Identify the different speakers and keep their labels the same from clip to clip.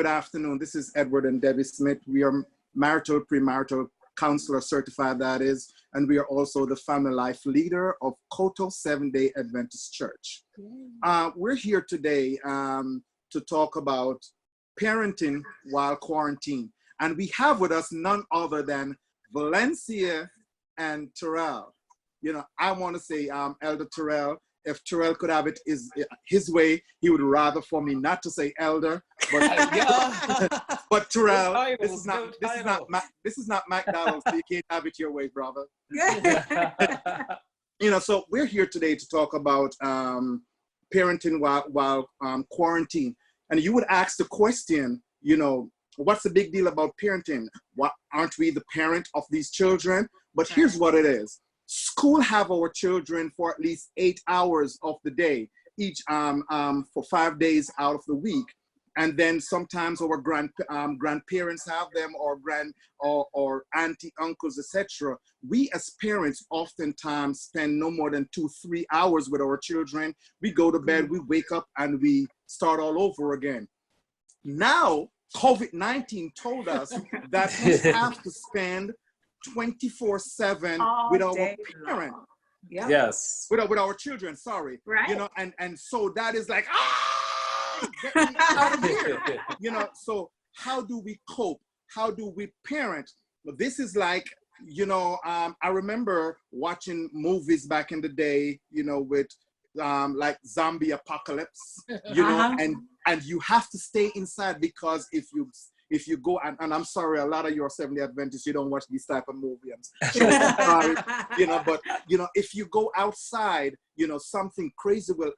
Speaker 1: good afternoon. This is Edward and Debbie Smith. We are marital, premarital counselor certified, that is, and we are also the family life leader of Koto Seventh-day Adventist Church. We're here today to talk about parenting while quarantine. And we have with us none other than Valencia and Torrel. You know, I want to say Elder Torrel. If Torrel could have it his way, he would rather for me not to say elder, but but Torrel, this is not McDonald's, so you can't have it your way, brother. You know, so we're here today to talk about parenting while quarantine. And you would ask the question, you know, what's the big deal about parenting? Aren't we the parent of these children? But here's what it is. School have our children for at least 8 hours of the day, each for 5 days out of the week. And then sometimes our grandparents have them, or auntie, uncles, etc. We as parents oftentimes spend no more than 2-3 hours with our children. We go to bed, we wake up, and we start all over again. Now, COVID-19 told us that we have to spend 24/7 with our parent.
Speaker 2: Yep.
Speaker 3: Yes.
Speaker 1: With our children, sorry.
Speaker 2: Right.
Speaker 1: You know, and so that is like, get me out of here. You know, so how do we cope? How do we parent? This is like, you know, I remember watching movies back in the day, you know, with like zombie apocalypse, you know, and you have to stay inside, because if you go, and I'm sorry, a lot of your Seventh-day Adventists, you don't watch these type of movies. You know, but, you know, if you go outside, you know, something crazy will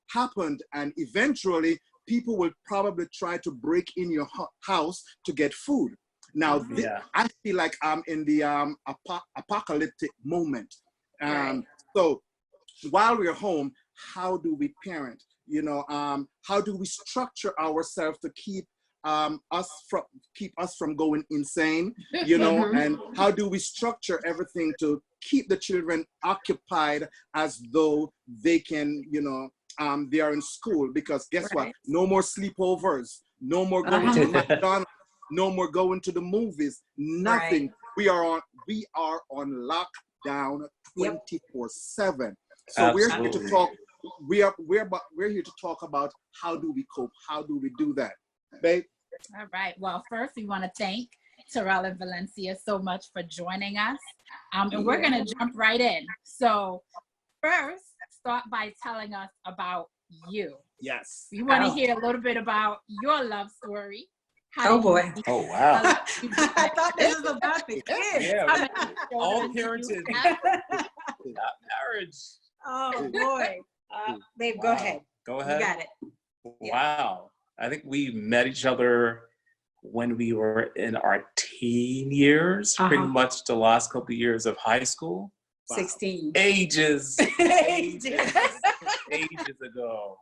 Speaker 1: happen, and eventually people will probably try to break in your house to get food. Now, I feel like I'm in the apocalyptic moment. So while we're home, how do we parent? You know, how do we structure ourselves to keep us from going insane, you know, and how do we structure everything to keep the children occupied as though they can, you know, they are in school, because guess what? No more sleepovers, no more going to McDonald's, no more going to the movies, nothing. We are on lockdown 24/7. So we're here to talk. We're here to talk about how do we cope? How do we do that? Babe?
Speaker 4: All right. Well, first we want to thank Torrel and Valencia so much for joining us. And we're going to jump right in. So first, start by telling us about you.
Speaker 1: Yes.
Speaker 4: We want to hear a little bit about your love story.
Speaker 2: Oh boy.
Speaker 3: Oh wow.
Speaker 2: I thought this was about the kids.
Speaker 3: Yeah. All parented. Not marriage.
Speaker 2: Oh boy. Babe, go ahead.
Speaker 3: Go ahead.
Speaker 2: You got it.
Speaker 3: Wow. I think we met each other when we were in our teen years, pretty much the last couple of years of high school.
Speaker 2: 16.
Speaker 3: Ages ago.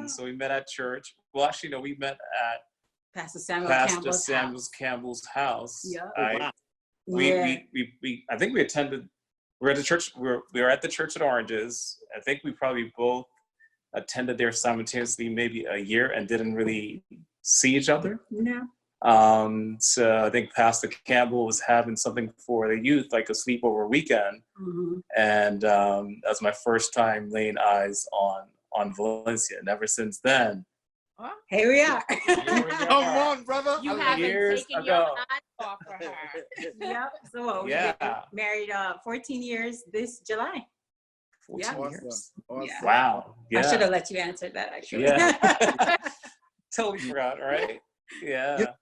Speaker 3: So we met at church. Well, actually, no, we met at
Speaker 2: Pastor Samuel
Speaker 3: Campbell's house.
Speaker 2: Yeah.
Speaker 3: I think we attended. We were at the church. We were at the church at Oranges. I think we probably both attended there simultaneously, maybe a year, and didn't really see each other.
Speaker 2: No.
Speaker 3: So I think Pastor Campbell was having something for the youth, like a sleepover weekend, and that was my first time laying eyes on Valencia. And ever since then,
Speaker 2: here we are.
Speaker 1: Come on, brother.
Speaker 4: You haven't taken your eyes off for her.
Speaker 2: Yep. So we married 14 years this July.
Speaker 3: 14 years.
Speaker 1: Awesome.
Speaker 2: Yeah.
Speaker 3: Wow. Yeah.
Speaker 2: I should have let you answer that, actually.
Speaker 3: Yeah. Totally forgot, right? Yeah.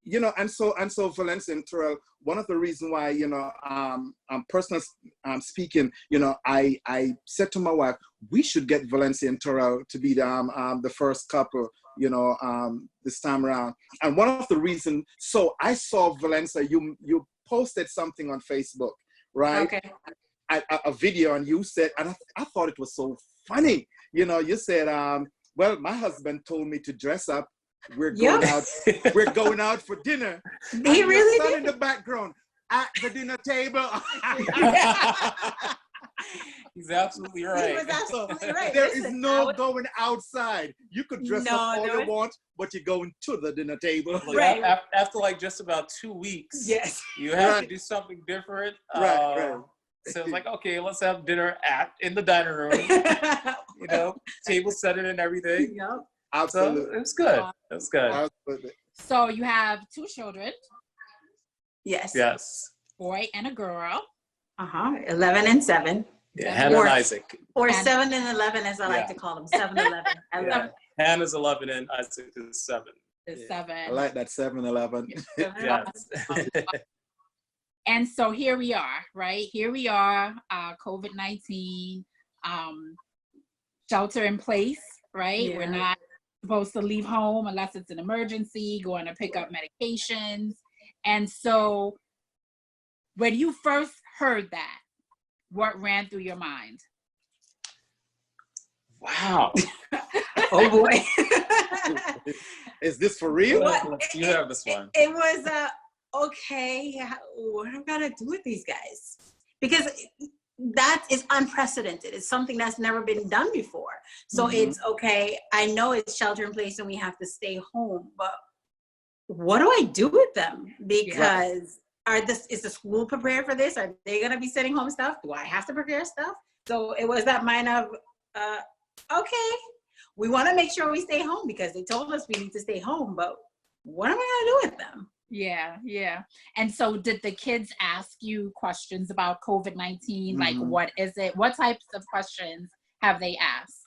Speaker 1: You know, and so Valencia and Torrel, one of the reasons why, you know, personally speaking, you know, I said to my wife, we should get Valencia and Torrel to be the first couple, you know, this time around. And one of the reasons, so I saw Valencia, you posted something on Facebook, right?
Speaker 2: Okay.
Speaker 1: A video, and you said, and I thought it was so funny. You know, you said, well, my husband told me to dress up. We're going out. We're going out for dinner.
Speaker 2: He really
Speaker 1: did.
Speaker 2: did.
Speaker 1: In the background at the dinner table.
Speaker 3: He's absolutely right.
Speaker 2: He was absolutely right.
Speaker 1: There
Speaker 2: Listen,
Speaker 1: is no going outside. You could dress up all you want, but you're going to the dinner table.
Speaker 3: Like,
Speaker 2: Right.
Speaker 3: After like just about 2 weeks,
Speaker 2: Yes.
Speaker 3: you have to do something different.
Speaker 1: Right.
Speaker 3: So it's like, okay, let's have dinner in the dining room. You know, table setting and everything.
Speaker 2: Yep.
Speaker 1: Absolutely.
Speaker 3: So it was good. It was good.
Speaker 1: Absolutely.
Speaker 4: So you have 2 children,
Speaker 2: Yes.
Speaker 3: Yes.
Speaker 4: boy and a girl.
Speaker 2: 11 and 7.
Speaker 3: Yeah, Hannah and Isaac.
Speaker 2: Or
Speaker 4: And-
Speaker 2: 7 and 11, as I like to call them. 7 11.
Speaker 3: Yeah. Hannah's 11 and Isaac is 7.
Speaker 4: The 7.
Speaker 1: I like that 7-Eleven.
Speaker 3: Yes.
Speaker 4: And so here we are, right? Here we are, COVID-19, shelter in place, right?
Speaker 2: Yeah.
Speaker 4: We're not supposed to leave home unless it's an emergency, going to pick up medications. And so when you first heard that, what ran through your mind?
Speaker 3: Wow.
Speaker 2: Oh boy.
Speaker 1: Is this for real?
Speaker 3: You have this one.
Speaker 2: It was okay. What am I gonna do with these guys? Because that is unprecedented. It's something that's never been done before. So it's okay. I know it's shelter in place and we have to stay home, but what do I do with them? Because is the school prepared for this? Are they gonna be sending home stuff? Do I have to prepare stuff? So it was that mind of, okay, we want to make sure we stay home because they told us we need to stay home, but what am I gonna do with them?
Speaker 4: Yeah. And so did the kids ask you questions about COVID-19? Like, what is it? What types of questions have they asked?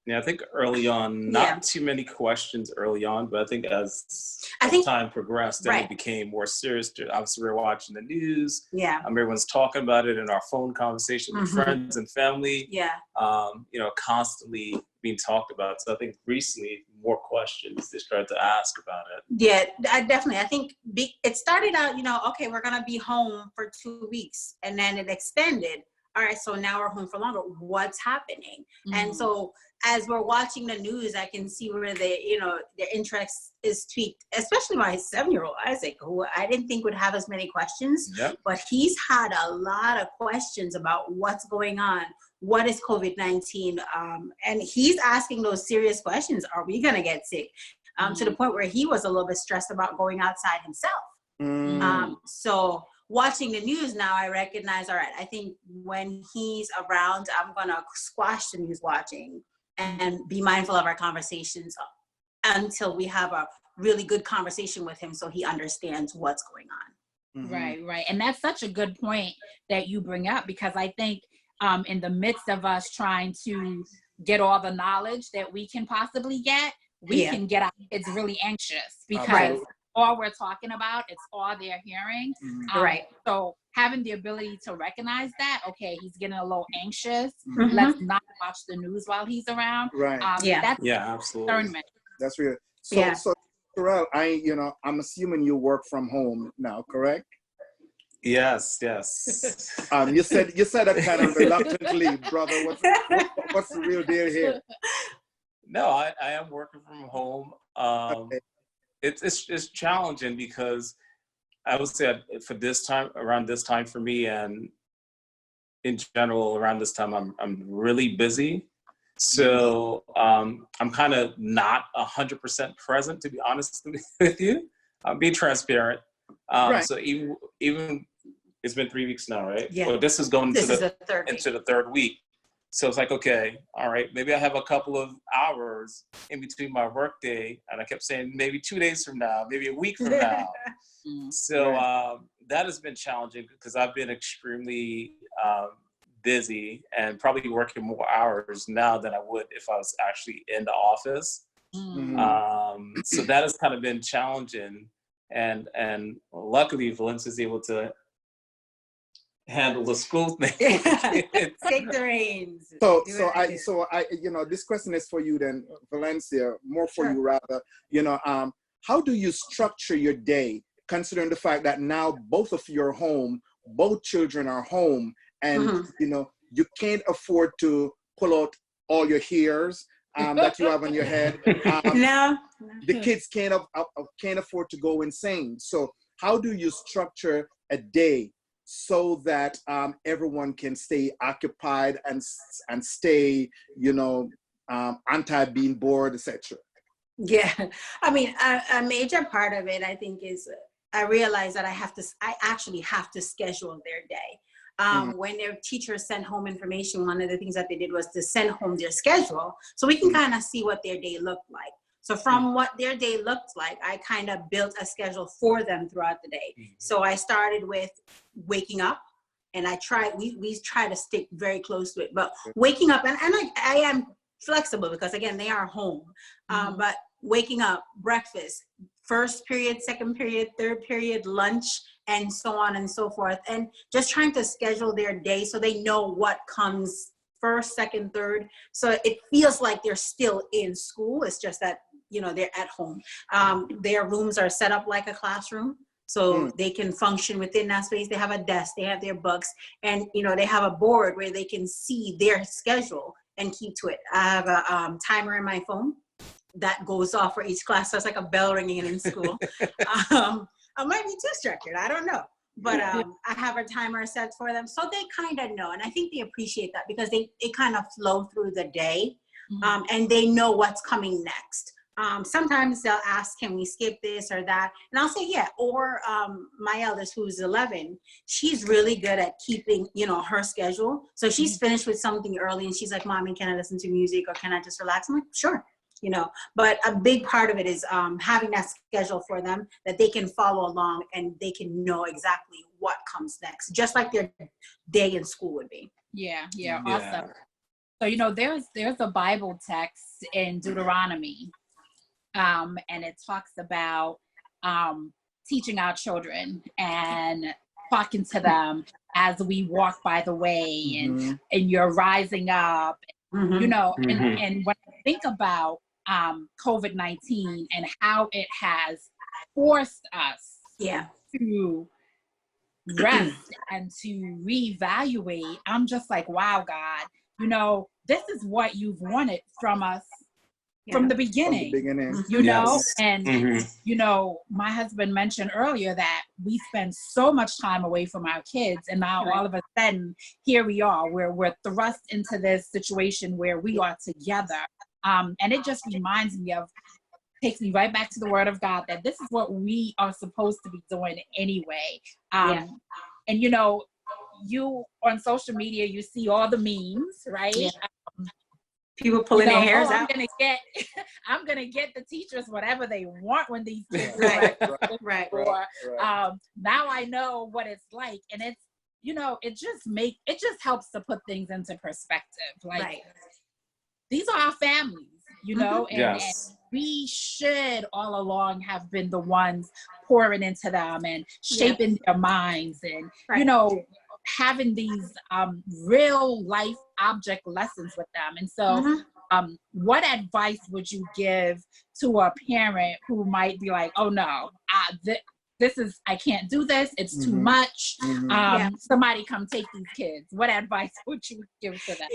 Speaker 3: Yeah, I think early on, not too many questions early on, but I think as time progressed, then it became more serious. Obviously, we were watching the news.
Speaker 2: Yeah.
Speaker 3: Everyone's talking about it in our phone conversation with friends and family.
Speaker 2: Yeah.
Speaker 3: You know, constantly being talked about. So I think recently, more questions they started to ask about it.
Speaker 2: Yeah, definitely. I think it started out, okay, we're going to be home for 2 weeks, and then it extended. All right, so now we're home for longer. What's happening? And so as we're watching the news, I can see where their interest is tweaked, especially my 7-year-old Isaac, who I didn't think would have as many questions, but he's had a lot of questions about what's going on. What is COVID-19? And he's asking those serious questions. Are we going to get sick? To the point where he was a little bit stressed about going outside himself. So watching the news now, I recognize, all right, I think when he's around, I'm going to squash the news watching and be mindful of our conversations until we have a really good conversation with him so he understands what's going on.
Speaker 4: Right. And that's such a good point that you bring up, because I think in the midst of us trying to get all the knowledge that we can possibly get, we can get our kids really anxious because all we're talking about, it's all they're hearing.
Speaker 2: Right.
Speaker 4: So having the ability to recognize that, okay, he's getting a little anxious. Let's not watch the news while he's around.
Speaker 1: Right.
Speaker 4: That's
Speaker 3: absolutely.
Speaker 4: discernment.
Speaker 1: That's real. So Torrel, I'm assuming you work from home now, correct?
Speaker 3: Yes.
Speaker 1: You said that kind of reluctantly, brother. What's the real deal here?
Speaker 3: No, I am working from home. It's challenging because I would say around this time for me, and in general around this time, I'm really busy. So I'm kind of not 100% present, to be honest with you. I'm being transparent. So even it's been 3 weeks now, right?
Speaker 2: Yeah.
Speaker 3: Well, this is going into the
Speaker 2: third
Speaker 3: week. So it's like, okay, all right, maybe I have a couple of hours in between my work day. And I kept saying maybe 2 days from now, maybe a week from now. So that has been challenging because I've been extremely busy and probably working more hours now than I would if I was actually in the office. So that has kind of been challenging. And luckily, Valencia is able to handle the school thing.
Speaker 2: Take the reins.
Speaker 1: So I this question is for you then, Valencia, more for you rather. How do you structure your day, considering the fact that now both of you are home, both children are home, and you can't afford to pull out all your hairs that you have on your head.
Speaker 2: No.
Speaker 1: The kids can't afford to go insane. So how do you structure a day so that everyone can stay occupied and stay, anti-being bored, etc.
Speaker 2: Yeah, I mean, a major part of it, I think, is I realize that I actually have to schedule their day. When their teachers sent home information, one of the things that they did was to send home their schedule so we can kind of see what their day looked like. So from what their day looked like, I kind of built a schedule for them throughout the day. So I started with waking up, and we try to stick very close to it, but waking up, and I am flexible because, again, they are home, but waking up, breakfast, first period, second period, third period, lunch, and so on and so forth, and just trying to schedule their day so they know what comes first, second, third, so it feels like they're still in school. It's just that, they're at home. Their rooms are set up like a classroom, so they can function within that space. They have a desk, they have their books, and they have a board where they can see their schedule and keep to it. I have a timer in my phone that goes off for each class, so it's like a bell ringing in school. I might be too structured, I don't know. But I have a timer set for them, so they kind of know. And I think they appreciate that because they kind of flow through the day, and they know what's coming next. Sometimes they'll ask, can we skip this or that? And I'll say, yeah. Or my eldest, who's 11, she's really good at keeping, her schedule. So she's finished with something early and she's like, Mommy, can I listen to music or can I just relax? I'm like, sure. But a big part of it is having that schedule for them that they can follow along and they can know exactly what comes next, just like their day in school would be.
Speaker 4: Yeah, awesome. So, there's a Bible text in Deuteronomy, and it talks about teaching our children and talking to them as we walk by the way, and you're rising up, and when I think about COVID-19 and how it has forced us to rest and to reevaluate, I'm just like, wow, God, this is what you've wanted from us from the beginning, and my husband mentioned earlier that we spend so much time away from our kids, and now all of a sudden here we are, where we're thrust into this situation where we are together. And it just takes me right back to the Word of God, that this is what we are supposed to be doing anyway. And you on social media, you see all the memes, right? Yeah.
Speaker 2: People pulling their hairs out.
Speaker 4: I'm gonna get the teachers whatever they want when these kids
Speaker 2: right.
Speaker 4: Now I know what it's like, and it's it just helps to put things into perspective. Like these are our families, and we should all along have been the ones pouring into them and shaping their minds, and having these real life object lessons with them. And so what advice would you give to a parent who might be like, oh no, I can't do this, it's too much, somebody come take these kids? What advice would you give to them?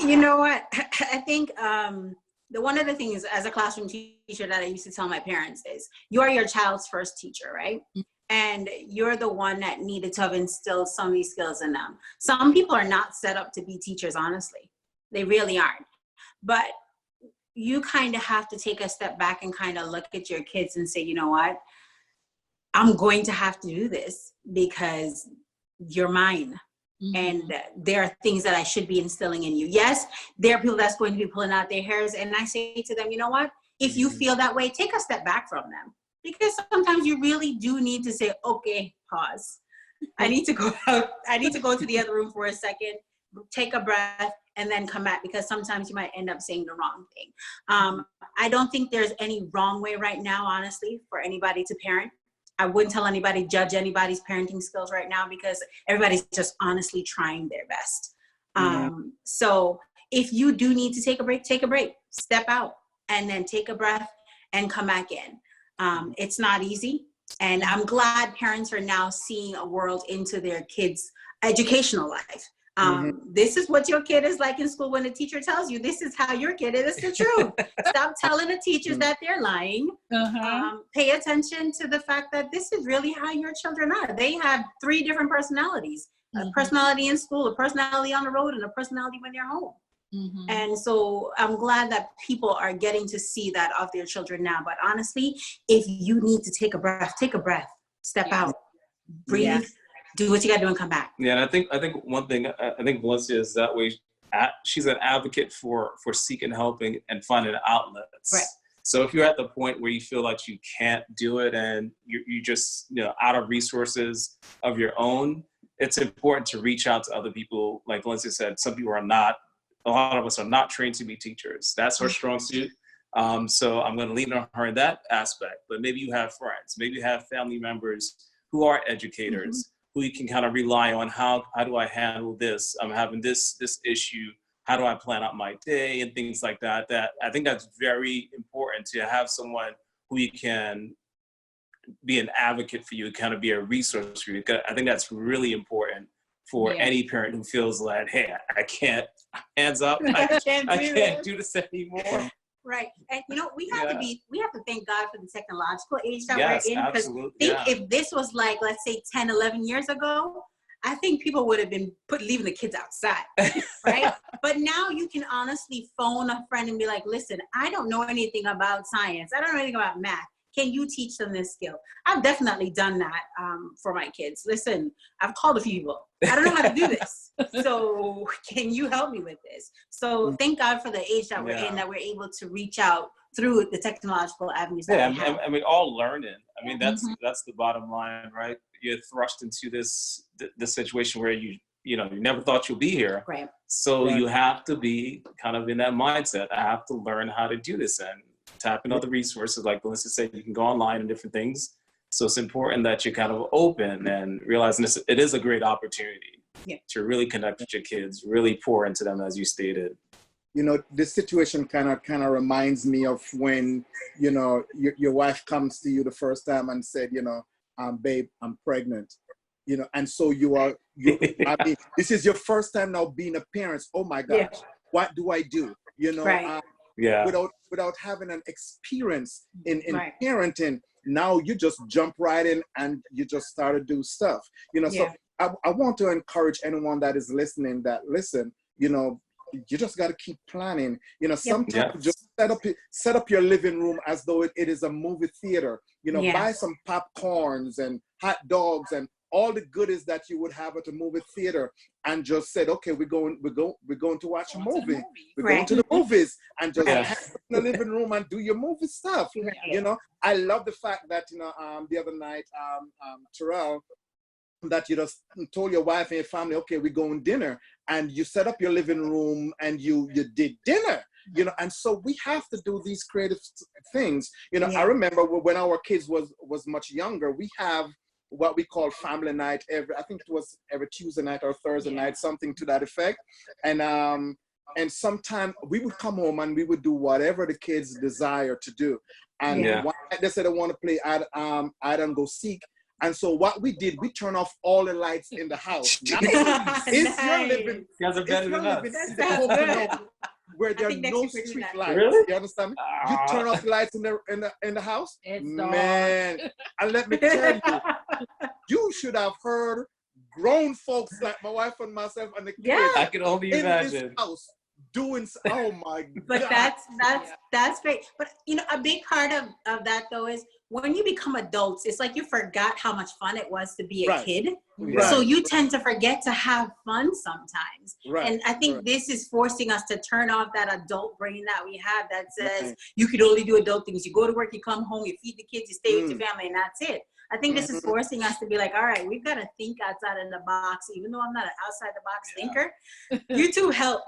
Speaker 2: You know what, I think one of the things as a classroom teacher that I used to tell my parents is, you are your child's first teacher, right? And you're the one that needed to have instilled some of these skills in them. Some people are not set up to be teachers, honestly. They really aren't. But you kind of have to take a step back and kind of look at your kids and say, you know what? I'm going to have to do this because you're mine. And there are things that I should be instilling in you. Yes, there are people that's going to be pulling out their hairs. And I say to them, you know what? If you feel that way, take a step back from them. Because sometimes you really do need to say, okay, pause. I need to go out. I need to go to the other room for a second, take a breath, and then come back, because sometimes you might end up saying the wrong thing. I don't think there's any wrong way right now, honestly, for anybody to parent. I wouldn't tell anybody, judge anybody's parenting skills right now, because everybody's just honestly trying their best. So if you do need to take a break, step out, and then take a breath and come back in. It's not easy. And I'm glad parents are now seeing a world into their kids' educational life. This is what your kid is like in school when the teacher tells you this is how your kid is. It's the truth. Stop telling the teachers that they're lying. Pay attention to the fact that this is really how your children are. They have 3 different personalities. A personality in school, a personality on the road, and a personality when they're home. And so I'm glad that people are getting to see that of their children now. But honestly, if you need to take a breath, step out, breathe, do what you got to do and come back.
Speaker 3: Yeah, and I think one thing, I think Valencia is that way. She's an advocate for seeking help and finding outlets.
Speaker 2: Right.
Speaker 3: So if you're at the point where you feel like you can't do it and you just out of resources of your own, it's important to reach out to other people. Like Valencia said, some people are not. A lot of us are not trained to be teachers. That's her strong suit. So I'm going to lean on her in that aspect. But maybe you have friends, maybe you have family members who are educators, who you can kind of rely on. How do I handle this? I'm having this issue. How do I plan out my day and things like that? That I think that's very important, to have someone who you can be an advocate for you, kind of be a resource for you. I think that's really important for any parent who feels like, hey, I can't, hands up, I can't do this anymore.
Speaker 2: Right. And we have to thank God for the technological age that we're in. Because
Speaker 3: absolutely.
Speaker 2: If this was like, let's say 10, 11 years ago, I think people would have been leaving the kids outside, right? But now you can honestly phone a friend and be like, listen, I don't know anything about science. I don't know anything about math. Can you teach them this skill? I've definitely done that for my kids. Listen, I've called a few people. I don't know how to do this. So can you help me with this? So thank God for the age that we're in, that we're able to reach out through the technological avenues that we have.
Speaker 3: I mean, all learning. I mean, that's the bottom line, right? You're thrust into this situation where you never thought you'll be here.
Speaker 2: Right.
Speaker 3: So you have to be kind of in that mindset. I have to learn how to do this and tap into other resources. Like Melissa said, you can go online and different things. So it's important that you're kind of open and realizing it is a great opportunity to really connect with your kids, really pour into them, as you stated.
Speaker 1: This situation kind of reminds me of when, your wife comes to you the first time and said, babe, I'm pregnant, and so I mean, this is your first time now being a parent. Oh my gosh, what do I do? Without having an experience in parenting, now you just jump right in and you just start to do stuff. So I want to encourage anyone that is listening you just got to keep planning. Sometimes just set up your living room as though it is a movie theater. Buy some popcorns and hot dogs and all the goodies that you would have at a movie theater, and just said, okay, we're going to watch a movie. We're going to the movies, and just have in the living room and do your movie stuff. I love the fact that the other night, Torrel, that you just told your wife and your family, okay, we're going dinner, and you set up your living room and you did dinner. And so we have to do these creative things. I remember when our kids was much younger, we have what we call family night I think it was every Tuesday night or Thursday night, something to that effect. And sometimes we would come home and we would do whatever the kids desire to do. And one night they said they want to play hide and go seek. And so what we did, we turned off all the lights in the house. It's your living.
Speaker 3: You guys are better than us.
Speaker 1: Where there are no street lights.
Speaker 3: Really?
Speaker 1: You understand me? You turn off the lights in the house. Man, and let me tell you, you should have heard grown folks like my wife and myself and the kids.
Speaker 3: I can only imagine.
Speaker 1: In this house doing. Oh my God.
Speaker 2: But that's great. But a big part of that though is when you become adults, it's like you forgot how much fun it was to be a kid.
Speaker 1: Right.
Speaker 2: So you tend to forget to have fun sometimes.
Speaker 1: Right.
Speaker 2: And I think this is forcing us to turn off that adult brain that we have that says you could only do adult things. You go to work, you come home, you feed the kids, you stay with your family, and that's it. I think this is forcing us to be like, all right, we've got to think outside of the box, even though I'm not an outside the box thinker. YouTube help.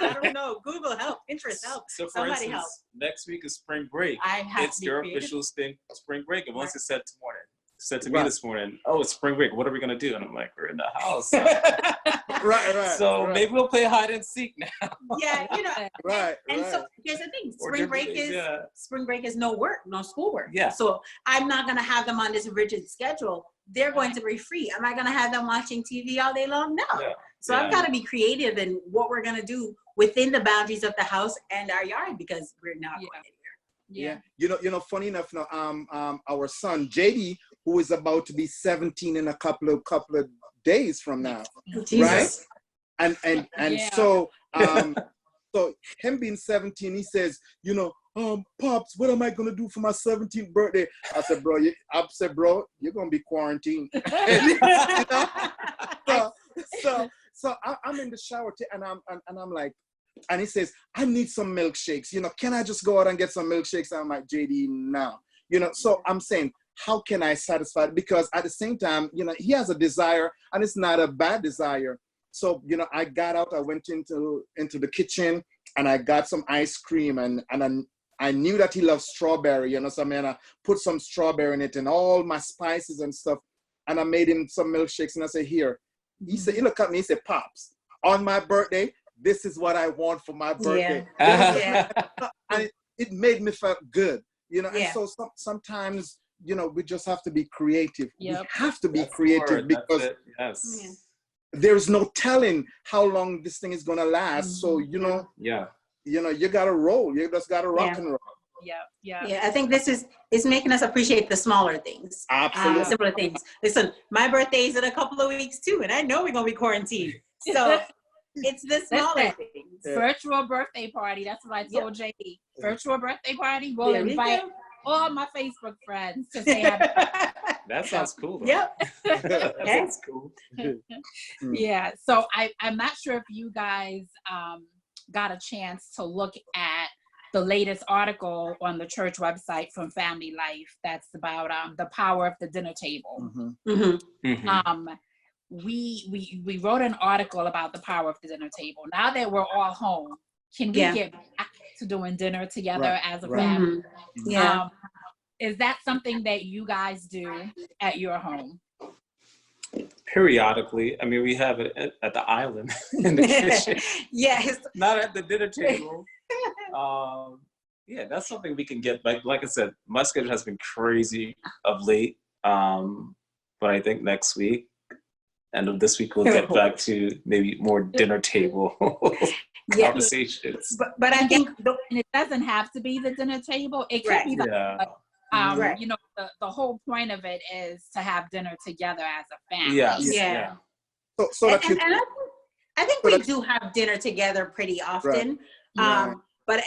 Speaker 2: I don't know. Google help. Pinterest help.
Speaker 3: So for
Speaker 2: Somebody
Speaker 3: instance,
Speaker 2: help.
Speaker 3: Next week is spring break.
Speaker 2: I have
Speaker 3: It's your official spring break. And once it's said said to me this morning, "Oh, it's spring break. What are we gonna do?" And I'm like, "We're in the house."
Speaker 1: Right.
Speaker 3: So maybe we'll play hide and seek now.
Speaker 2: Yeah,
Speaker 1: Right.
Speaker 2: and so here's the thing: spring break is no work, no schoolwork.
Speaker 3: Yeah.
Speaker 2: So I'm not gonna have them on this rigid schedule. They're going to be free. Am I gonna have them watching TV all day long? No.
Speaker 3: Yeah.
Speaker 2: So I've got to be creative in what we're gonna do within the boundaries of the house and our yard because we're not going anywhere.
Speaker 1: Yeah. Funny enough, now, our son JD, who is about to be 17 in a couple of days from now, right? And so so him being 17, he says, Pops, what am I gonna do for my 17th birthday? I said, bro, you're gonna be quarantined. So I'm in the shower and I'm like, and he says, I need some milkshakes. Can I just go out and get some milkshakes? I'm like, JD, no. So I'm saying, how can I satisfy it? Because at the same time, he has a desire, and it's not a bad desire. So, I got out, I went into the kitchen, and I got some ice cream, and I knew that he loves strawberry, so I put some strawberry in it and all my spices and stuff, and I made him some milkshakes, and I said, here. He said, he looked at me, he said, Pops, on my birthday, this is what I want for my birthday.
Speaker 2: Yeah.
Speaker 1: And it made me feel good, And
Speaker 2: Yeah.
Speaker 1: so sometimes, we just have to be creative.
Speaker 4: Yep.
Speaker 1: We have to be creative because
Speaker 3: Yes.
Speaker 1: there's no telling how long this thing is going to last. So, you got to roll. You just got to rock and roll.
Speaker 4: Yeah.
Speaker 2: I think this is making us appreciate the smaller things.
Speaker 1: Absolutely.
Speaker 2: The simpler things. Listen, my birthday is in a couple of weeks too, and I know we're going to be quarantined. So it's the smaller things.
Speaker 4: Virtual birthday party. That's what I told JD. Virtual birthday party. We'll invite all my Facebook friends to say happy birthday.
Speaker 3: That sounds cool, though.
Speaker 2: Yep.
Speaker 3: That's cool.
Speaker 4: Yeah. So I'm not sure if you guys got a chance to look at the latest article on the church website from Family Life that's about the power of the dinner table. We wrote an article about the power of the dinner table. Now that we're all home, can we get back to doing dinner together as a family?
Speaker 2: Yeah.
Speaker 4: Is that something that you guys do at your home?
Speaker 3: Periodically. I mean, we have it at the island in the kitchen.
Speaker 2: Yes.
Speaker 3: Not at the dinner table. That's something we can get back. Like I said, my schedule has been crazy of late. But I think next week, end of this week, we'll get back to maybe more dinner table conversations.
Speaker 2: But I think
Speaker 4: and it doesn't have to be the dinner table. It could be the whole point of it is to have dinner together as a family.
Speaker 1: So
Speaker 2: I think we do have dinner together pretty often. But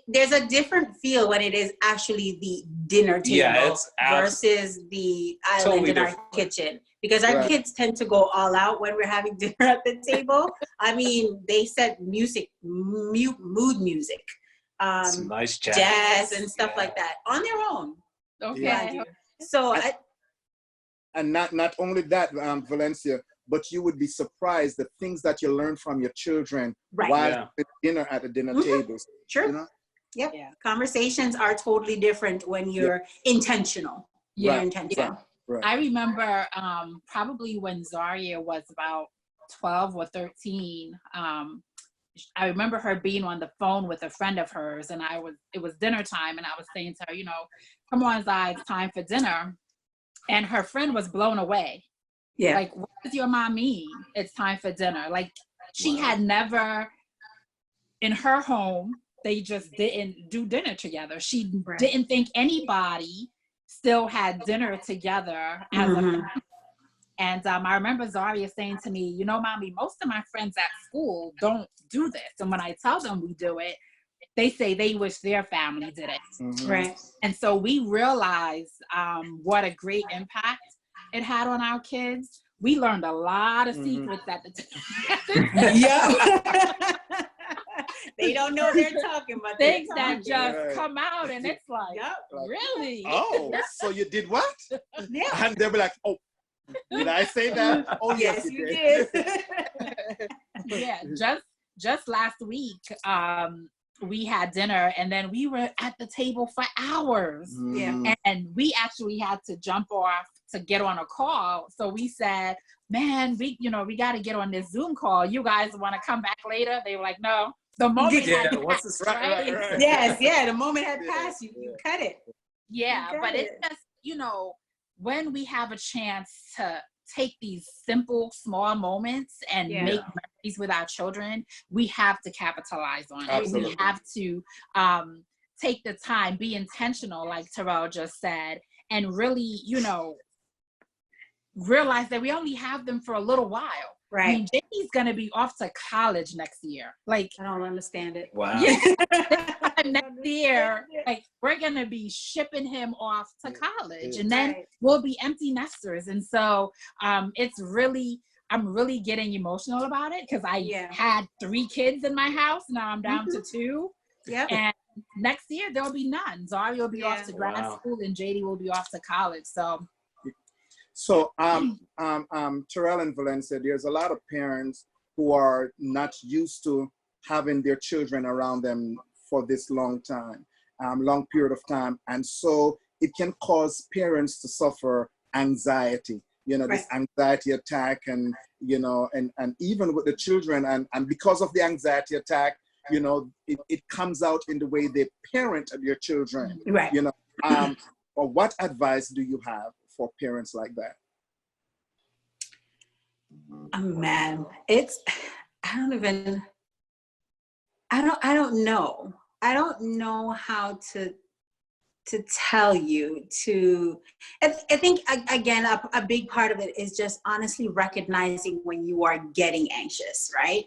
Speaker 2: there's a different feel when it is actually the dinner table versus the island in our kitchen. Because our kids tend to go all out when we're having dinner at the table. I mean, they set music, mood music,
Speaker 3: some nice
Speaker 2: jazz and stuff like that on their own.
Speaker 4: Okay.
Speaker 2: So
Speaker 1: and not only that, Valencia, but you would be surprised the things that you learn from your children while dinner at the dinner tables.
Speaker 2: Sure. Yep. Yeah. Conversations are totally different when you're intentional.
Speaker 4: Yeah.
Speaker 2: You're intentional.
Speaker 1: Right.
Speaker 4: I remember probably when Zaria was about 12 or 13, I remember her being on the phone with a friend of hers, and it was dinner time, and I was saying to her, come on, Zai, it's time for dinner. And her friend was blown away. Yeah. Like, what does your mom mean? It's time for dinner. Like, she had never, in her home, they just didn't do dinner together. She didn't think anybody still had dinner together as a family. And I remember Zaria saying to me, Mommy, most of my friends at school don't do this. And when I tell them we do it, they say they wish their family did it.
Speaker 2: Right.
Speaker 4: And so we realized what a great impact it had on our kids. We learned a lot of secrets at the time.
Speaker 2: Yeah. They don't know they're talking about
Speaker 4: things that just come out, and it's like, really?
Speaker 1: Oh, so you did what?
Speaker 2: Yeah.
Speaker 1: And they'll be like, oh, did I say that? Oh, yes, you did.
Speaker 4: Yeah, just last week, we had dinner, and then we were at the table for hours.
Speaker 2: Yeah.
Speaker 4: And we actually had to jump off to get on a call. So we said, man, we got to get on this Zoom call. You guys want to come back later? They were like, no. The moment had
Speaker 3: what's
Speaker 4: passed,
Speaker 3: this?
Speaker 4: right?
Speaker 2: Yes, the moment had passed. You cut it.
Speaker 4: Yeah, but it's just, when we have a chance to take these simple, small moments and make memories with our children, we have to capitalize on it.
Speaker 1: Absolutely.
Speaker 4: We have to take the time, be intentional, like Torrel just said, and really, realize that we only have them for a little while.
Speaker 2: Right.
Speaker 4: I mean, Jamie's going to be off to college next year. Like,
Speaker 2: I don't understand it.
Speaker 3: Wow.
Speaker 4: next year, like, we're going to be shipping him off to college, and then we'll be empty nesters. And so I'm really getting emotional about it, because I had 3 kids in my house. Now I'm down to 2.
Speaker 2: Yeah.
Speaker 4: And next year there'll be none. Zari will be off to grad school, and JD will be off to college.
Speaker 1: So, Torrel and Valencia, there's a lot of parents who are not used to having their children around them for this long period of time. And so it can cause parents to suffer anxiety, this anxiety attack, and, and even with the children, and because of the anxiety attack, it comes out in the way they parent their children.
Speaker 2: Right.
Speaker 1: Or what advice do you have for parents like that?
Speaker 2: Oh, man, I don't know. I don't know how to tell you I think, again, a big part of it is just honestly recognizing when you are getting anxious, right?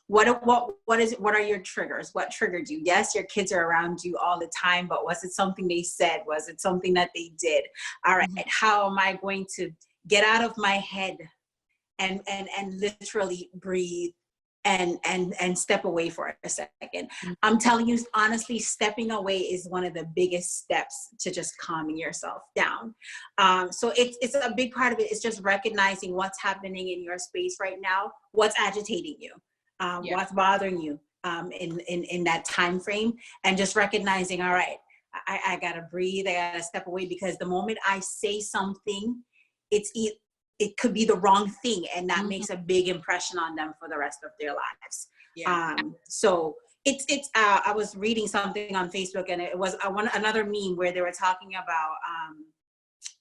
Speaker 2: What are your triggers? What triggered you? Yes, your kids are around you all the time, but was it something they said? Was it something that they did? All right, how am I going to get out of my head and literally breathe and step away for a second? I'm telling you, honestly, stepping away is one of the biggest steps to just calming yourself down. So it's a big part of it. It's just recognizing what's happening in your space right now, what's agitating you, what's bothering you in that time frame, and just recognizing, all right, I gotta breathe, I gotta step away, because the moment I say something, it could be the wrong thing, and that makes a big impression on them for the rest of their lives. So it's I was reading something on Facebook, and it was another meme where they were talking about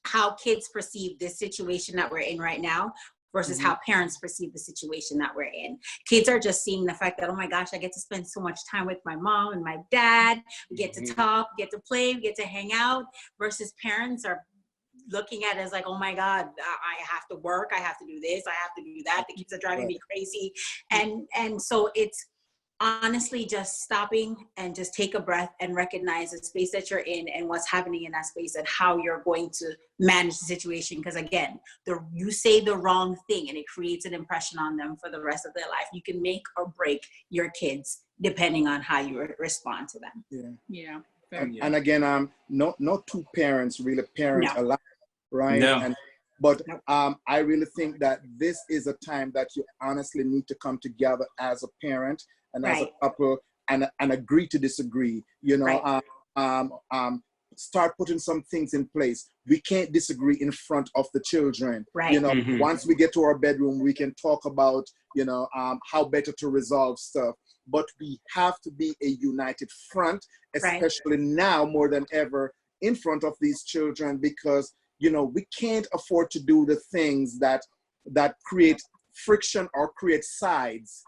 Speaker 2: how kids perceive this situation that we're in right now versus how parents perceive the situation that we're in. Kids are just seeing the fact that, oh my gosh, I get to spend so much time with my mom and my dad. We get to talk, we get to play, we get to hang out, versus parents are looking at it as like, oh my God, I have to work, I have to do this, I have to do that. The kids are driving me crazy. And so it's honestly just stopping and just take a breath and recognize the space that you're in and what's happening in that space and how you're going to manage the situation. Because again, you say the wrong thing and it creates an impression on them for the rest of their life. You can make or break your kids depending on how you respond to them.
Speaker 4: Yeah.
Speaker 1: And again, no 2 parents really parent alike. Right.
Speaker 3: No.
Speaker 1: But I really think that this is a time that you honestly need to come together as a parent and as a couple and agree to disagree. Start putting some things in place. We can't disagree in front of the children.
Speaker 2: Right.
Speaker 1: Once we get to our bedroom, we can talk about how better to resolve stuff. But we have to be a united front, especially now more than ever, in front of these children, because we can't afford to do the things that create friction or create sides,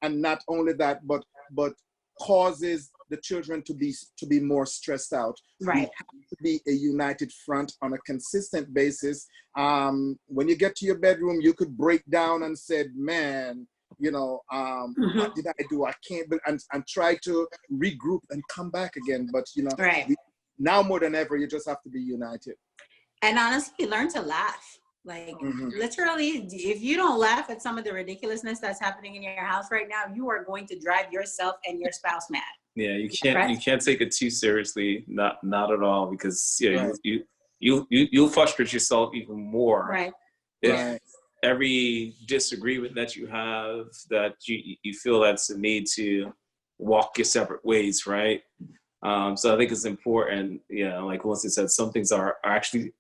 Speaker 1: and not only that, but causes the children to be more stressed out.
Speaker 2: Right.
Speaker 1: We have to be a united front on a consistent basis. When you get to your bedroom, you could break down and say, man, what did I do? I can't, and try to regroup and come back again. But now more than ever, you just have to be united.
Speaker 2: And honestly, learn to laugh. Like literally, if you don't laugh at some of the ridiculousness that's happening in your house right now, you are going to drive yourself and your spouse mad.
Speaker 3: Yeah, you can't take it too seriously, not at all, because you'll frustrate yourself even more.
Speaker 2: Right.
Speaker 3: If every disagreement that you have, that you feel that's a need to walk your separate ways, right? So I think it's important, like Melissa said, some things are actually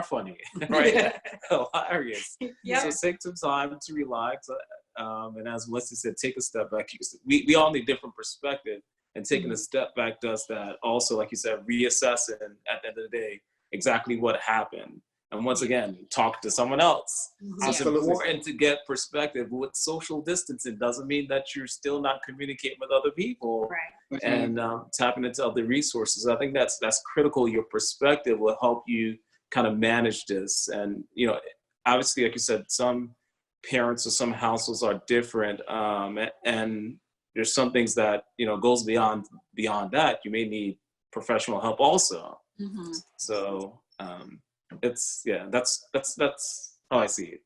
Speaker 3: funny, right? Hilarious.
Speaker 2: Yep.
Speaker 3: So take some time to relax. And as Melissa said, take a step back. We all need different perspective, and taking a step back does that. Also, like you said, reassessing at the end of the day exactly what happened. And once again, talk to someone else. So it's important to get perspective. With social distancing doesn't mean that you're still not communicating with other people,
Speaker 2: Right.
Speaker 3: and tapping into other resources. I think that's critical. Your perspective will help you kind of manage this. And obviously, like you said, some parents or some households are different, and there's some things that goes beyond that. You may need professional help also. So that's how I see it.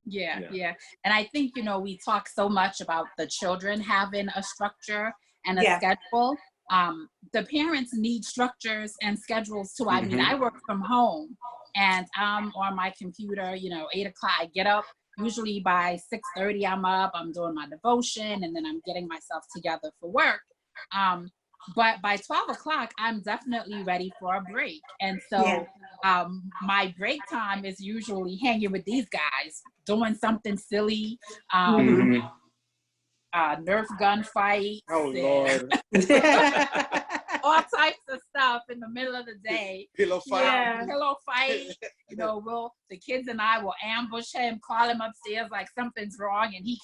Speaker 4: Yeah. And I think, we talk so much about the children having a structure and a schedule. The parents need structures and schedules too. I mean, I work from home and I'm on my computer, 8 o'clock, I get up. Usually by 6:30, I'm up, I'm doing my devotion, and then I'm getting myself together for work. But by 12 o'clock, I'm definitely ready for a break. And so my break time is usually hanging with these guys, doing something silly, Nerf gun fights.
Speaker 1: Oh, Lord.
Speaker 4: All types of stuff in the middle of the day.
Speaker 1: Pillow fight.
Speaker 4: Pillow fight. The kids and I will ambush him, call him upstairs like something's wrong, and he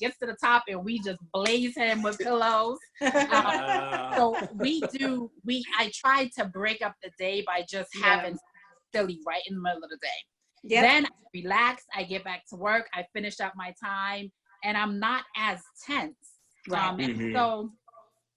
Speaker 4: gets to the top, and we just blaze him with pillows. So I try to break up the day by just having silly right in the middle of the day. Then I relax, I get back to work, I finish up my time, and I'm not as tense. And so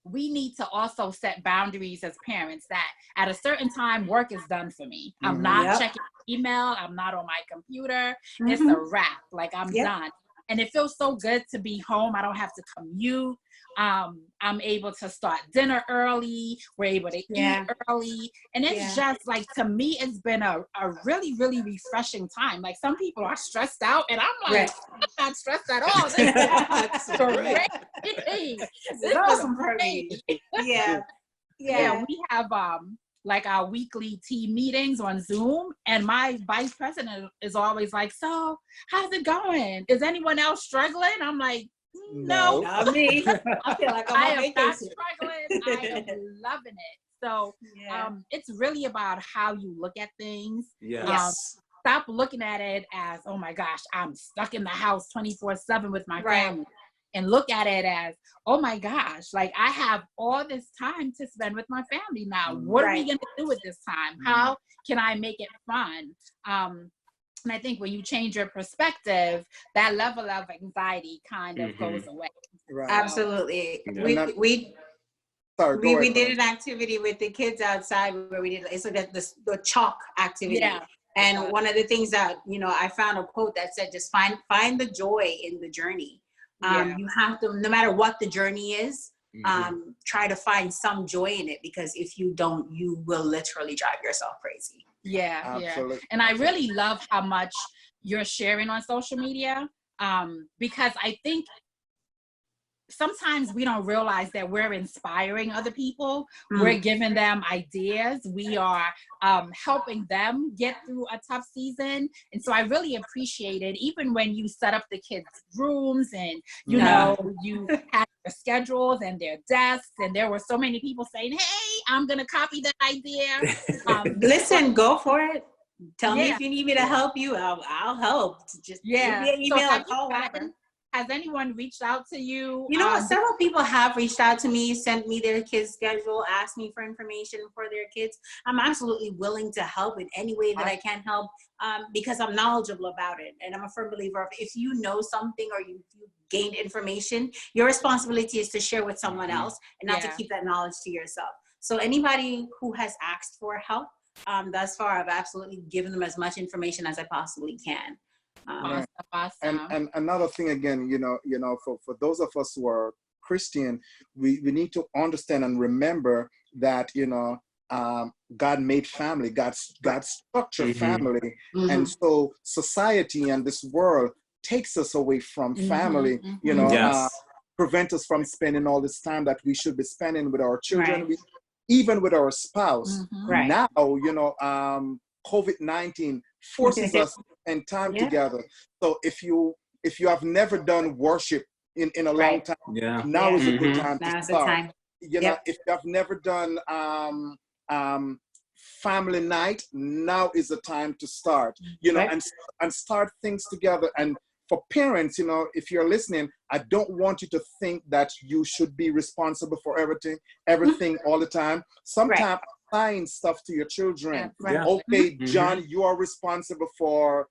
Speaker 4: we need to also set boundaries as parents that at a certain time, work is done for me. I'm not checking email. I'm not on my computer. It's a wrap. Like, I'm done. And it feels so good to be home. I don't have to commute. I'm able to start dinner early. We're able to eat early. And it's just like, to me, it's been a really, really refreshing time. Like, some people are stressed out, and I'm like, I'm not stressed at all. This is great. This is awesome for me. Yeah, we have like our weekly team meetings on Zoom, and my vice president is always like, so how's it going? Is anyone else struggling? I'm like, no,
Speaker 2: not me. I feel like I'm on vacation.
Speaker 4: Not struggling. I am loving it. So it's really about how you look at things. Stop looking at it as, oh my gosh, I'm stuck in the house 24/7 with my family. And look at it as, oh my gosh, like, I have all this time to spend with my family now. What are we going to do with this time? How can I make it fun? And I think when you change your perspective, that level of anxiety kind of goes away.
Speaker 1: Right.
Speaker 2: Absolutely. We did an activity with the kids outside where we did the chalk activity. And one of the things that, I found a quote that said, just find the joy in the journey. You have to, no matter what the journey is, try to find some joy in it, because if you don't, you will literally drive yourself crazy.
Speaker 1: Absolutely.
Speaker 4: And I really love how much you're sharing on social media, because I think sometimes we don't realize that we're inspiring other people. We're giving them ideas. We are helping them get through a tough season. And so I really appreciate it. Even when you set up the kids' rooms and, you had their schedules and their desks, and there were so many people saying, hey, I'm going to copy that idea.
Speaker 2: Listen, go for it. Tell me if you need me to help you. I'll help. Just give me an email, or call, whatever.
Speaker 4: Has anyone reached out to you?
Speaker 2: Several people have reached out to me, sent me their kids' schedule, asked me for information for their kids. I'm absolutely willing to help in any way that I can help, because I'm knowledgeable about it. And I'm a firm believer of, if you know something or you gained information, your responsibility is to share with someone else and not to keep that knowledge to yourself. So anybody who has asked for help, thus far, I've absolutely given them as much information as I possibly can.
Speaker 4: Awesome.
Speaker 1: And another thing, again, for those of us who are Christian, we need to understand and remember that, God made family, God structured family. And so society and this world takes us away from family, prevent us from spending all this time that we should be spending with our children, even with our spouse.
Speaker 2: Right.
Speaker 1: Now, COVID-19 forces us to spend time together. So if you have never done worship in a long time, now is a good time to start. You know, if you have never done family night, now is the time to start. You know, and start things together. And for parents, you know, if you're listening, I don't want you to think that you should be responsible for everything all the time. Sometimes assign stuff to your children. Okay, John, you are responsible for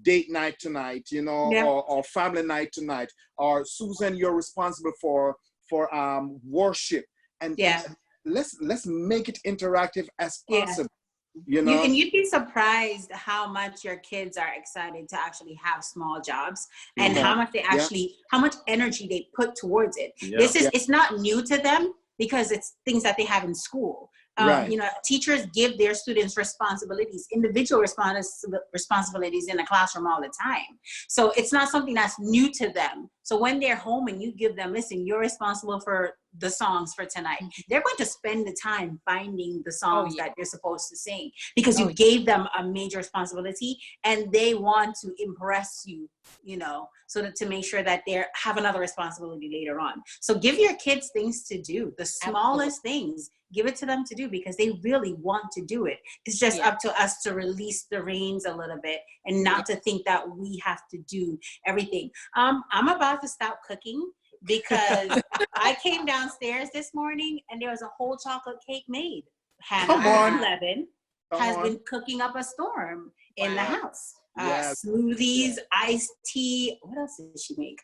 Speaker 1: date night tonight, you know, or family night tonight. Or Susan, you're responsible for worship. And let's make it interactive as possible. You know,
Speaker 2: and you'd be surprised how much your kids are excited to actually have small jobs, and how much they actually, how much energy they put towards it. It's not new to them because it's things that they have in school. You know, teachers give their students responsibilities, individual responsibilities in the classroom all the time. So it's not something that's new to them. So when they're home and you give them, listen, you're responsible for the songs for tonight. They're going to spend the time finding the songs that you're supposed to sing because you gave them a major responsibility, and they want to impress you, you know, so that to make sure that they have another responsibility later on. So give your kids things to do, the smallest things. Give it to them to do because they really want to do it. It's just up to us to release the reins a little bit and not to think that we have to do everything. I'm about to stop cooking because I came downstairs this morning and there was a whole chocolate cake made. Hannah, 11, has been cooking up a storm in the house. Smoothies, iced tea. What else did she make?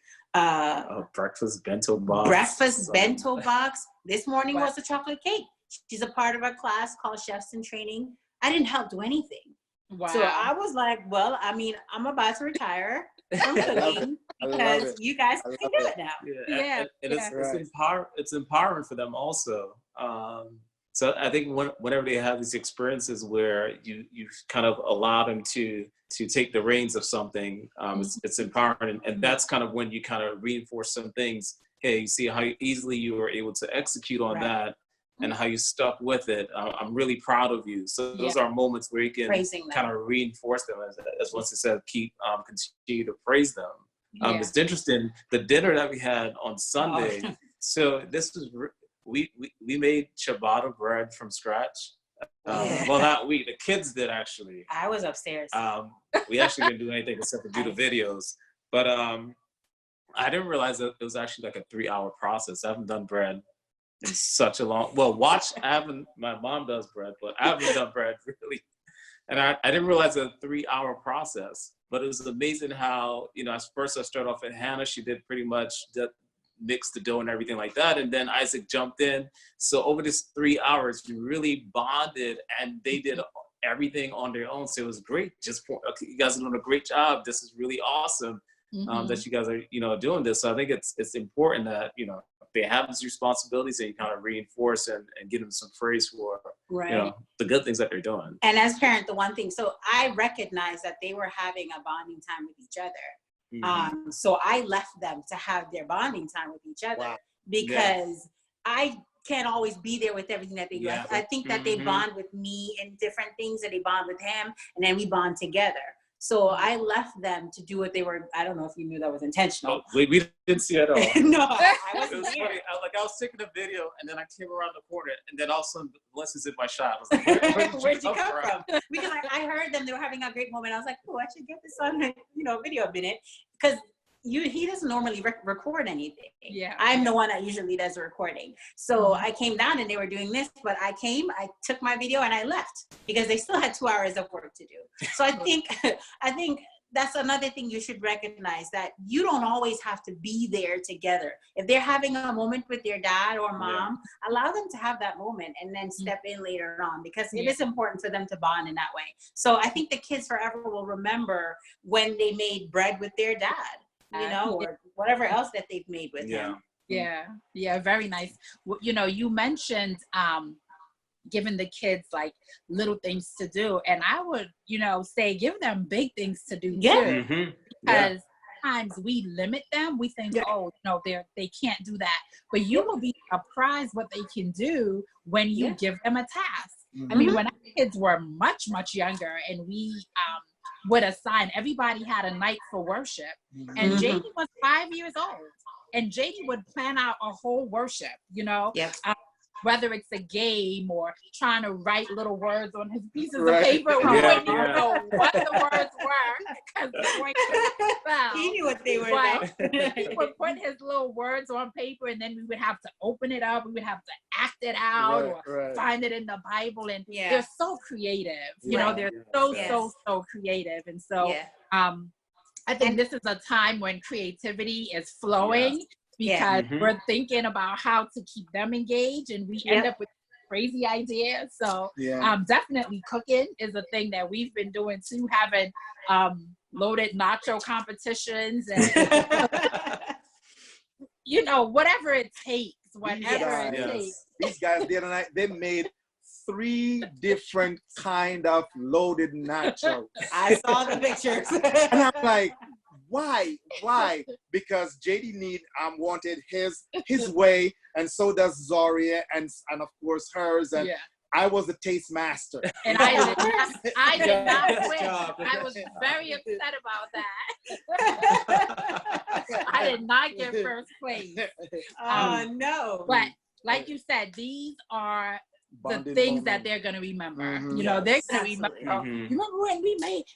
Speaker 3: Breakfast bento box. This morning was a chocolate cake.
Speaker 2: She's a part of our class called Chefs in Training. I didn't help do anything. So I was like, well, I mean, I'm about to retire from cooking because you guys can do it now.
Speaker 3: It's empowering for them also. So I think whenever they have these experiences where you kind of allow them to take the reins of something, it's empowering. And that's kind of when you kind of reinforce some things. Hey, you see how easily you were able to execute on that and how you stuck with it. I'm really proud of you. So those are moments where you can kind of reinforce them, as once it said, continue to praise them. It's interesting, the dinner that we had on Sunday. So this was, we made ciabatta bread from scratch. Well, not we, the kids did actually.
Speaker 2: I was upstairs.
Speaker 3: We actually didn't do anything except for do the videos. But I didn't realize that it was actually like a 3-hour process. I haven't done bread in such a long, my mom does bread, but I haven't done bread really. And I didn't realize it was a 3-hour process, but it was amazing how, you know, at first I started off at Hannah. She did pretty much mix the dough and everything like that. And then Isaac jumped in. So over this 3 hours, we really bonded and they did everything on their own. So it was great. You guys are doing a great job. This is really awesome that you guys are, you know, doing this. So I think it's important that, you know, they have these responsibilities and you kind of reinforce and give them some praise for, you know, the good things that they're doing.
Speaker 2: And as parent, the one thing, so I recognized that they were having a bonding time with each other. So I left them to have their bonding time with each other because I can't always be there with everything that they do. I think that they bond with me in different things, and they bond with him, and then we bond together. So I left them to do what they were. I don't know if you knew that was intentional.
Speaker 3: We didn't see it at all.
Speaker 2: No, I wasn't.
Speaker 3: It was funny. I was taking a video, and then I came around the corner, and then all of a sudden, Alessia's in my shot. I was like,
Speaker 2: where'd you come from? Because I heard them. They were having a great moment. I was like, oh, I should get this on, you know, video a minute, because he doesn't normally record anything. I'm the one that usually does the recording. So I came down and they were doing this, but I took my video and I left because they still had 2 hours of work to do. So I think that's another thing you should recognize, that you don't always have to be there together. If they're having a moment with their dad or mom, allow them to have that moment and then step in later on, because it is important for them to bond in that way. So I think the kids forever will remember when they made bread with their dad, you know, or whatever else that they've made with him.
Speaker 4: Yeah, very nice. You know, you mentioned giving the kids like little things to do, and I would, you know, say give them big things to do too, because times we limit them. We think, oh, no, they can't do that. But you will be surprised what they can do when you give them a task. I mean, when our kids were much, much younger, and we would assign, everybody had a night for worship. And JD was 5 years old. And JD would plan out a whole worship, you know, whether it's a game or trying to write little words on his pieces of paper. We wouldn't even know what the words were because the boy couldn't spell.
Speaker 2: He knew what they were.
Speaker 4: But he would put his little words on paper, and then we would have to open it up. We would have to act it out or find it in the Bible. And they're so creative. You know, they're so creative. And so I think this is a time when creativity is flowing because we're thinking about how to keep them engaged, and we end up with crazy ideas. So definitely cooking is a thing that we've been doing too, having loaded nacho competitions and you know, whatever it takes,
Speaker 1: These guys the other night, they made 3 different kind of loaded nachos.
Speaker 2: I saw the pictures.
Speaker 1: And I'm like, why? Because JD wanted his way, and so does Zoria, and of course hers, and I was the taste master.
Speaker 4: And I did not win. I was very upset about that. I did not get first place.
Speaker 2: No.
Speaker 4: But like you said, these are the things that they're going to remember. You know, they're going to remember. You remember when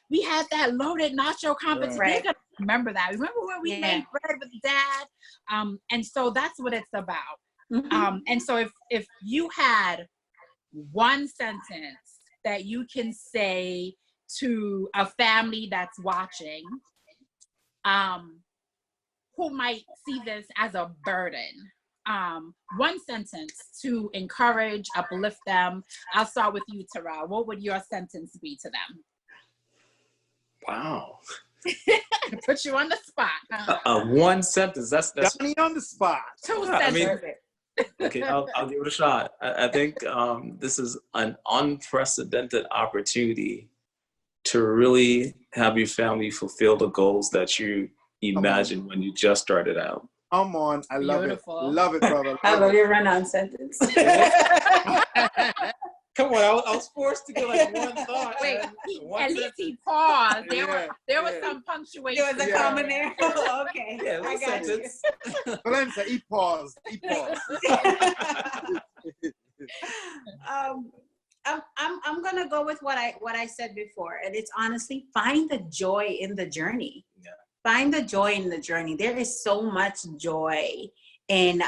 Speaker 4: we had that loaded nacho competition? They're going to remember that. Remember when we made bread with Dad? And so that's what it's about. And so if you had one sentence that you can say to a family that's watching, who might see this as a burden, one sentence to encourage, uplift them. I'll start with you, Torrel. What would your sentence be to them?
Speaker 3: Wow.
Speaker 4: Put you on the spot.
Speaker 3: One sentence. That's
Speaker 1: Johnny on the spot.
Speaker 4: 2 sentences.
Speaker 3: Okay, I'll give it a shot. I think this is an unprecedented opportunity to really have your family fulfill the goals that you imagined when you just started out.
Speaker 1: Come on, I love
Speaker 4: Beautiful.
Speaker 1: it. Love it, brother.
Speaker 2: I love your run-on sentence.
Speaker 3: Come on, I was forced to get like one thought.
Speaker 4: Wait, at least he paused. There was some punctuation.
Speaker 2: There was a comma there. Okay.
Speaker 3: Yeah,
Speaker 2: I got
Speaker 3: sentence.
Speaker 1: Valencia, he paused.
Speaker 2: I'm gonna go with what I said before, and it's honestly find the joy in the journey.
Speaker 3: Yeah.
Speaker 2: Find the joy in the journey. There is so much joy in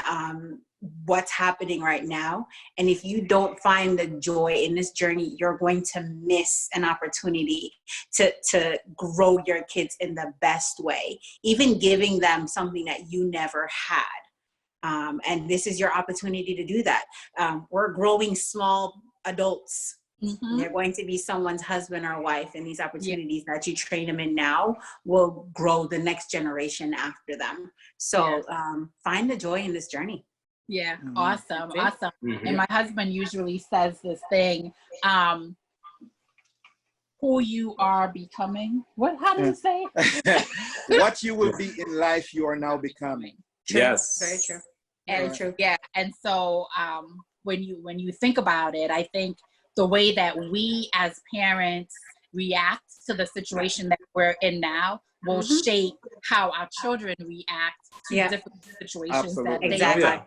Speaker 2: what's happening right now, and if you don't find the joy in this journey, you're going to miss an opportunity to grow your kids in the best way, even giving them something that you never had. And this is your opportunity to do that. We're growing small adults. They're going to be someone's husband or wife, and these opportunities that you train them in now will grow the next generation after them. So find the joy in this journey.
Speaker 4: Yeah, awesome. And my husband usually says this thing, who you are becoming. How do you say it?
Speaker 1: What you will be in life, you are now becoming.
Speaker 2: True.
Speaker 3: Yes.
Speaker 2: Very true.
Speaker 4: Very true. Yeah. And so when you think about it, I think the way that we as parents react to the situation that we're in now will shape how our children react to different situations that they are in.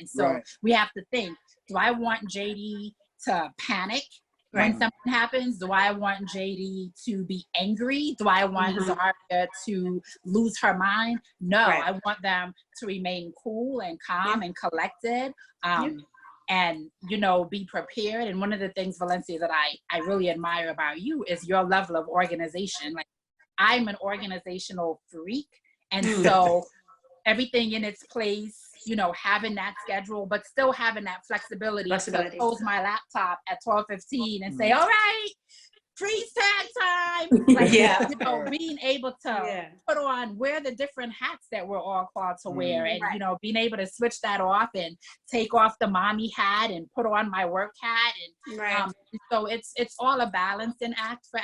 Speaker 4: And so we have to think, do I want JD to panic when something happens? Do I want JD to be angry? Do I want Zaria to lose her mind? No, I want them to remain cool and calm and collected. And, you know, be prepared. And one of the things, Valencia, that I really admire about you is your level of organization. Like, I'm an organizational freak. And so everything in its place, you know, having that schedule, but still having that flexibility. To close my laptop at 12:15 and say, all right, freeze tag time. Like, you know, being able to put on, wear the different hats that we're all called to wear, and you know, being able to switch that off and take off the mommy hat and put on my work hat, and so it's all a balancing act for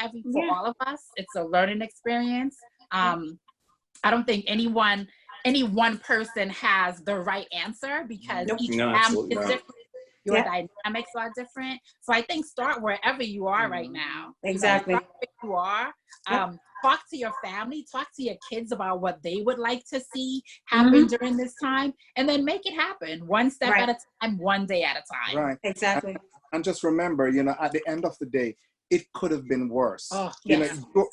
Speaker 4: all of us. It's a learning experience. I don't think any one person has the right answer, because each family
Speaker 3: absolutely
Speaker 4: is
Speaker 3: not.
Speaker 4: different. Your dynamics are different. So I think start wherever you are right now.
Speaker 2: Exactly.
Speaker 4: Start where you are. Talk to your family, talk to your kids about what they would like to see happen during this time, and then make it happen one step at a time, one day at a time.
Speaker 1: Right.
Speaker 2: Exactly.
Speaker 1: And just remember, at the end of the day, it could have been worse.
Speaker 4: Oh,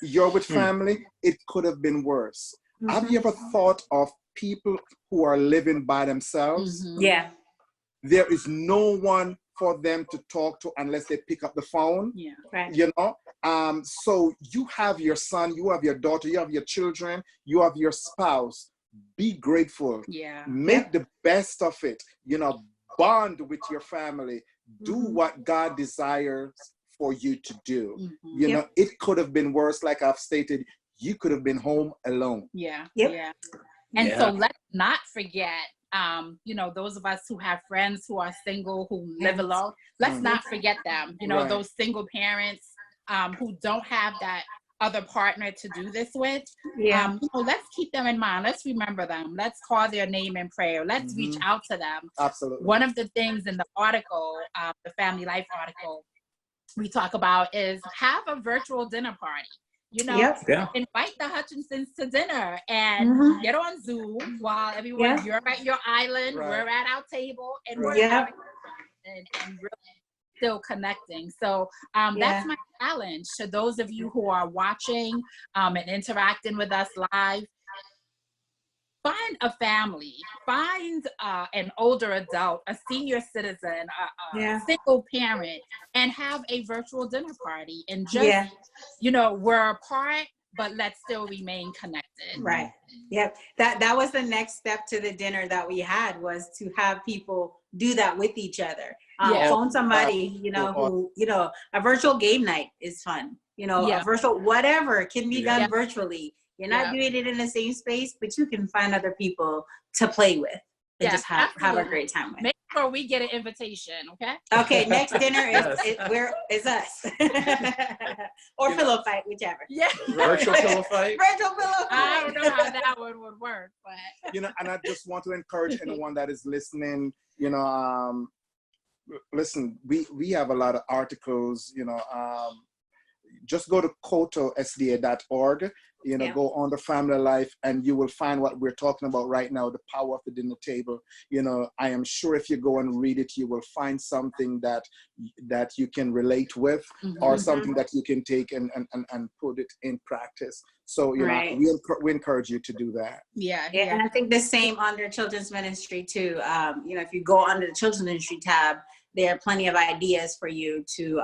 Speaker 1: You're with family, it could have been worse. Have you ever thought of people who are living by themselves?
Speaker 2: Yeah.
Speaker 1: There is no one for them to talk to unless they pick up the phone.
Speaker 4: Yeah.
Speaker 2: Right.
Speaker 1: So you have your son, you have your daughter, you have your children, you have your spouse. Be grateful.
Speaker 4: Yeah.
Speaker 1: Make the best of it. Bond with your family. Do what God desires for you to do. It could have been worse. Like I've stated, you could have been home alone.
Speaker 4: Yeah.
Speaker 2: Yep.
Speaker 4: Yeah. And so let's not forget, those of us who have friends who are single, who live alone, let's not forget them. Those single parents who don't have that other partner to do this with. Let's keep them in mind. Let's remember them. Let's call their name in prayer. Let's reach out to them.
Speaker 1: Absolutely.
Speaker 4: One of the things in the article, the Family Life article, we talk about is have a virtual dinner party. Invite the Hutchinsons to dinner and get on Zoom while everyone, you're at your island, we're at our table, and we're having and really still connecting. So that's my challenge to those of you who are watching and interacting with us live. Find a family, find an older adult, a senior citizen, a single parent, and have a virtual dinner party. And just, we're apart, but let's still remain connected.
Speaker 2: Right. Yep. That was the next step to the dinner that we had, was to have people do that with each other. Phone somebody, who, a virtual game night is fun. A virtual whatever can be done virtually. You're not doing it in the same space, but you can find other people to play with and just have a great time with.
Speaker 4: Make sure we get an invitation, okay?
Speaker 2: Okay, next dinner is us. Or pillow fight, whichever.
Speaker 4: Yeah.
Speaker 3: Virtual pillow fight?
Speaker 2: Virtual pillow fight.
Speaker 4: I don't know how that one would work, but.
Speaker 1: And I just want to encourage anyone that is listening, listen, we have a lot of articles, just go to kotosda.org, go on the family life, and you will find what we're talking about right now, the power of the dinner table. I am sure if you go and read it, you will find something that you can relate with, or something that you can take and put it in practice. So, we encourage you to do that.
Speaker 2: Yeah. And I think the same under children's ministry too. If you go under the children's ministry tab, there are plenty of ideas for you to,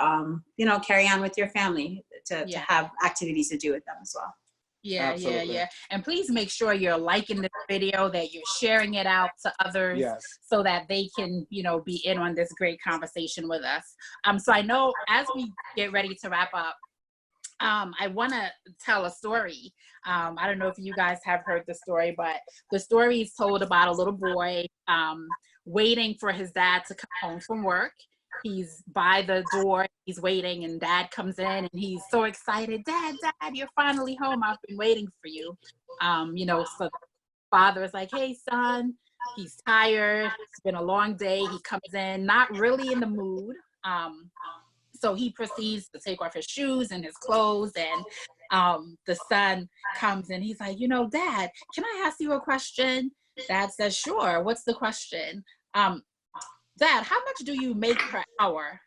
Speaker 2: carry on with your family, to have activities to do with them as well.
Speaker 4: Yeah. And please make sure you're liking the video, that you're sharing it out to others, so that they can, be in on this great conversation with us. So I know as we get ready to wrap up, I want to tell a story. I don't know if you guys have heard the story, but the story is told about a little boy waiting for his dad to come home from work. He's by the door, he's waiting, and dad comes in and he's so excited. Dad, you're finally home. I've been waiting for you. So the father is like, hey, son, he's tired. It's been a long day. He comes in, not really in the mood. So he proceeds to take off his shoes and his clothes, and the son comes in. He's like, Dad, can I ask you a question? Dad says, sure. What's the question? Dad, how much do you make per hour?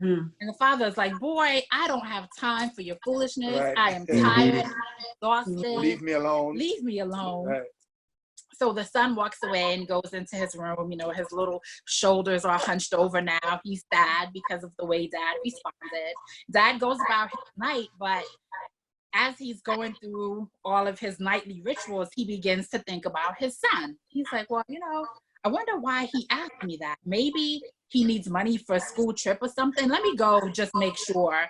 Speaker 4: And the father's like, boy, I don't have time for your foolishness. Right. I am tired, exhausted.
Speaker 1: Leave me alone.
Speaker 4: Leave me alone.
Speaker 1: Right.
Speaker 4: So the son walks away and goes into his room. His little shoulders are hunched over now. He's sad because of the way Dad responded. Dad goes about his night, but as he's going through all of his nightly rituals, he begins to think about his son. He's like, well, I wonder why he asked me that. Maybe he needs money for a school trip or something. Let me go just make sure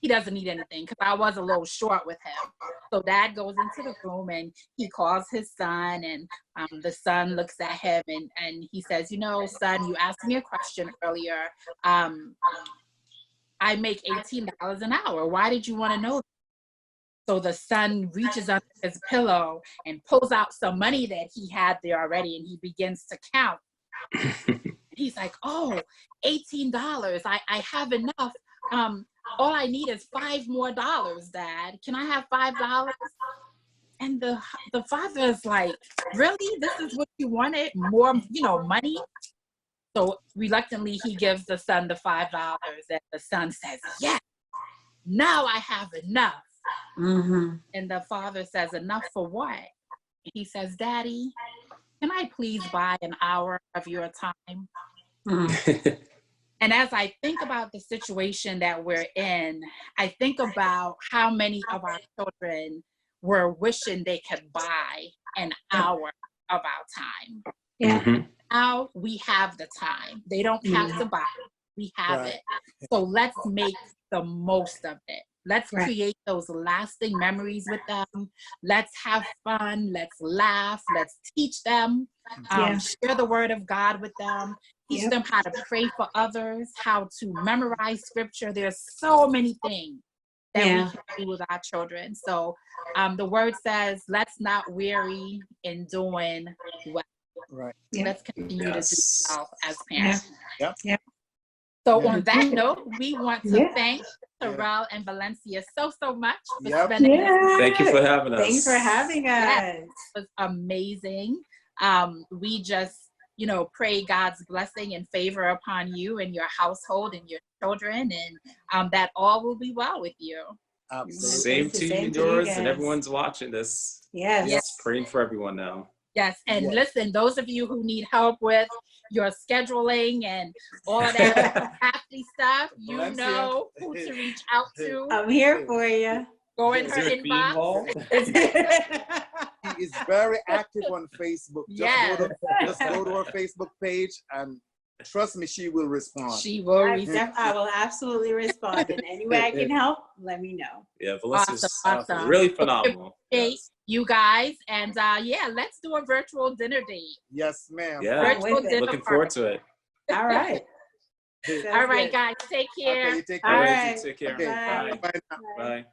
Speaker 4: he doesn't need anything, because I was a little short with him. So Dad goes into the room and he calls his son, and the son looks at him and he says, son, you asked me a question earlier. I make $18 an hour. Why did you want to know So the son reaches under his pillow and pulls out some money that he had there already, and he begins to count. He's like, oh, $18. I have enough. All I need is $5 more, Dad. Can I have $5? And the father is like, really? This is what you wanted? More, money? So reluctantly, he gives the son the $5, and the son says, yes, now I have enough.
Speaker 2: Mm-hmm.
Speaker 4: And the father says, enough for what? He says, Daddy, can I please buy an hour of your time?
Speaker 2: Mm-hmm.
Speaker 4: And as I think about the situation that we're in, I think about how many of our children were wishing they could buy an hour of our time.
Speaker 2: Yeah.
Speaker 3: Mm-hmm.
Speaker 4: Now we have the time. They don't have to buy it. We have it. So let's make the most of it. Let's create those lasting memories with them. Let's have fun. Let's laugh. Let's teach them. Share the word of God with them. Teach them how to pray for others, how to memorize scripture. There's so many things that we can do with our children. So the word says, let's not weary in doing well.
Speaker 1: Right.
Speaker 4: Let's continue to do so as parents.
Speaker 1: Yeah.
Speaker 4: So on that note, we want to thank Torrel and Valencia so much for spending this.
Speaker 3: Thank you for having us.
Speaker 2: Thanks for having us.
Speaker 4: It was amazing. We just, pray God's blessing and favor upon you and your household and your children, and that all will be well with you.
Speaker 1: Absolutely.
Speaker 3: Same to you, yours, and everyone's watching this.
Speaker 2: Yes.
Speaker 3: Praying for everyone now.
Speaker 4: Yes, and listen, those of you who need help with your scheduling and all of that crafty stuff, you know who to reach out to.
Speaker 2: I'm here for you.
Speaker 4: Go in her inbox.
Speaker 1: She is very active on Facebook. Just go to her Facebook page, and trust me, she will respond.
Speaker 4: She will respond.
Speaker 2: I will absolutely respond. And any way I can help, let me know.
Speaker 3: Yeah, Valencia's
Speaker 4: awesome.
Speaker 3: Really phenomenal.
Speaker 4: You guys, and let's do a virtual dinner date.
Speaker 1: Yes, ma'am.
Speaker 3: Yeah,
Speaker 4: virtual dinner
Speaker 3: looking forward to it.
Speaker 2: All right.
Speaker 4: All right, guys, take care.
Speaker 1: Okay, you take care.
Speaker 2: All right.
Speaker 3: Take care.
Speaker 1: Okay,
Speaker 3: Bye.
Speaker 1: bye.
Speaker 3: Bye.